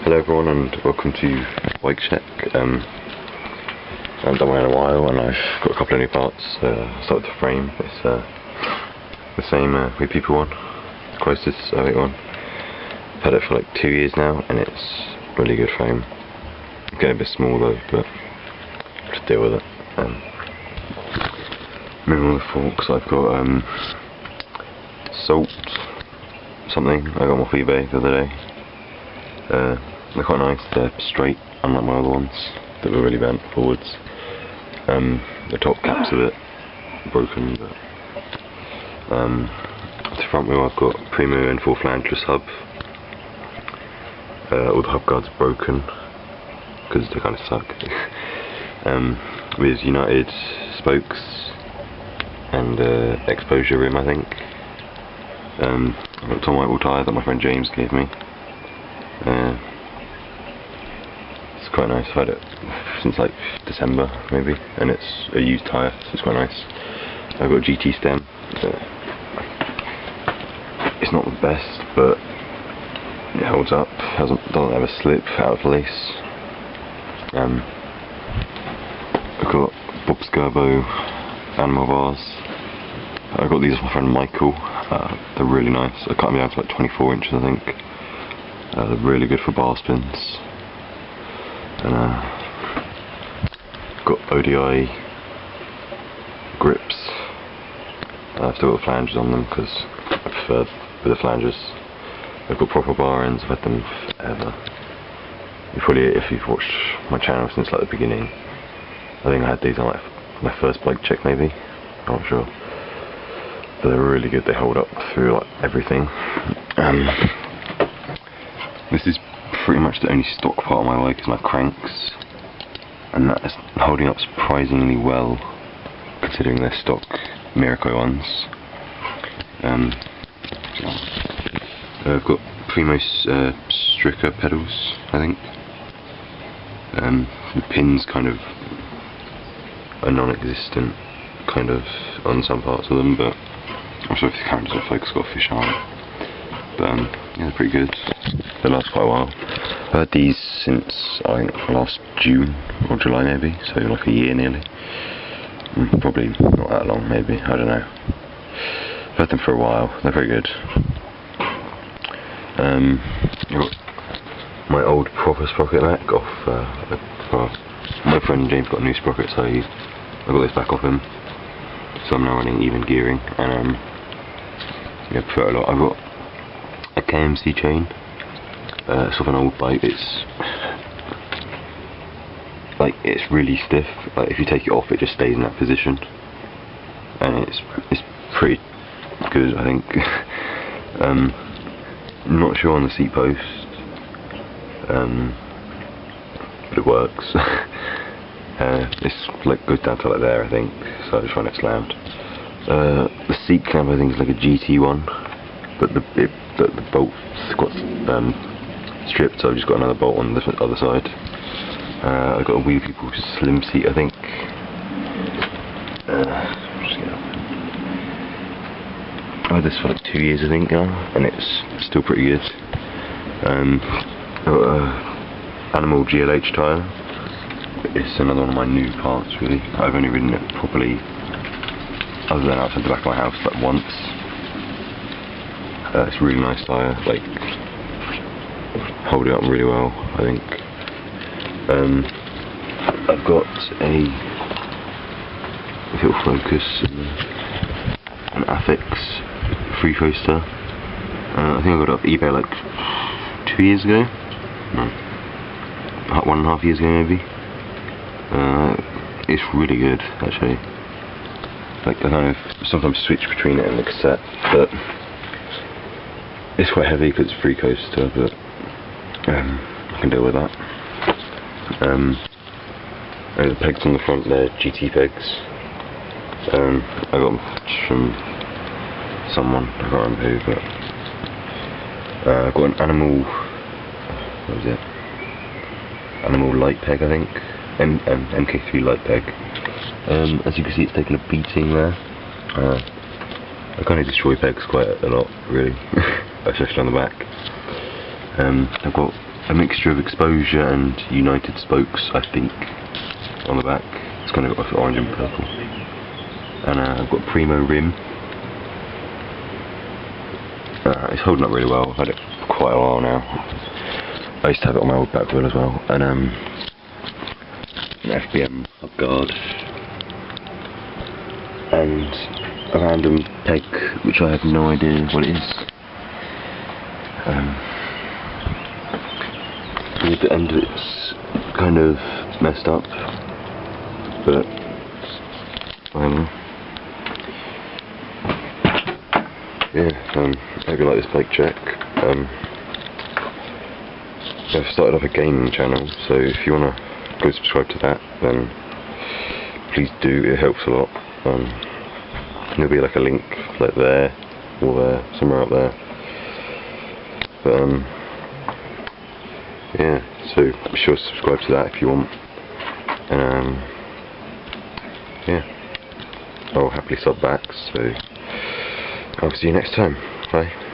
Hello everyone and welcome to Bike Check. I haven't done one in a while and I've got a couple of new parts. Started the frame. It's the same WETHEPEOPLE one, the closest AFFIX one. I've had it for like 2 years now and it's a really good frame. It's getting a bit small though, but I'll just deal with it. Moving on the forks, I've got Salt something I got them off eBay the other day. They're quite nice, they're straight, unlike my other ones that were really bent forwards. The top cap's a bit broken, but the front wheel I've got PRIMO and 4 flangeless hub. All the hub guards are broken because they kind of suck. With United spokes and exposure rim, I think. I've got a Tom Whitewall tyre that my friend James gave me. It's quite nice. I've had it since like December maybe, and it's a used tyre, so it's quite nice. I've got a GT stem. It's not the best, but it holds up. Doesn't ever slip out of place. I've got Bob Scerbo animal bars. I got these off my friend Michael. They're really nice. I cut them down to like 24 inches, I think. They're really good for bar spins. And got ODI grips. I've still got the flanges on them because I prefer with the flanges. I've got proper bar ends. I've had them forever. If you've watched my channel since like the beginning, I think I had these on like my first bike check maybe. I'm not sure. But they're really good. They hold up through like everything. This is pretty much the only stock part of my bike is my cranks, and that is holding up surprisingly well considering they're stock MIRRACO ones. I've got PRIMO STRICKER pedals, I think. The pins kind of are non-existent kind of on some parts of them, but I'm sorry if the camera doesn't focus, got a fish on it. But yeah, they're pretty good. They last quite a while. I've had these since I think last June or July maybe, so like a year nearly. Probably not that long maybe, I don't know. I've had them for a while, they're very good. I've got my old proper sprocket back off, my friend James got a new sprocket, so I got this back off him. So I'm now running even gearing, and yeah, prefer a lot. I've got a KMC chain. It's off an old bike. It's really stiff. Like if you take it off, it just stays in that position, and it's pretty good, I think. I'm not sure on the seat post, but it works. It's like goes down to like there, I think. So I just run it slammed. The seat clamp I think is like a GT one, but the bolt's got stripped, so I've just got another bolt on the other side. I've got a WETHEPEOPLE slim seat, I think. I had this for like 2 years, I think now, and it's still pretty good. I've got a Animal GLH tyre. It's another one of my new parts, really. I've only ridden it properly, other than outside the back of my house, like once. It's a really nice tyre, like holding up really well, I think. I've got a, if it'll focus, an AFFIX free coaster. I think I got it off eBay like 2 years ago. No, 1.5 years ago maybe. It's really good actually. Like I kind of sometimes switch between it and the cassette, but it's quite heavy because it's free coaster, but I can deal with that. And the pegs on the front, they're GT pegs. I got them from someone, I can't remember who, but I've got an Animal, what was it? Animal LITE peg, I think. MK3 LITE peg. As you can see, it's taken a beating there. I kind of destroy pegs quite a lot, really, especially on the back. I've got a mixture of exposure and united spokes, I think, on the back. It's kind of got orange and purple. And I've got Primo rim. It's holding up really well. I've had it for quite a while now. I used to have it on my old back wheel as well. And an FBM hub guard. And a random peg, which I have no idea what it is. The end of it's kind of messed up, but I don't know. Yeah, I hope you like this bike check. I've started up a gaming channel, so if you want to go subscribe to that, then please do, it helps a lot. There'll be like a link like there, or there, somewhere up there. But yeah, so be sure to subscribe to that if you want. And yeah, I'll happily sub back, so I'll see you next time. Bye.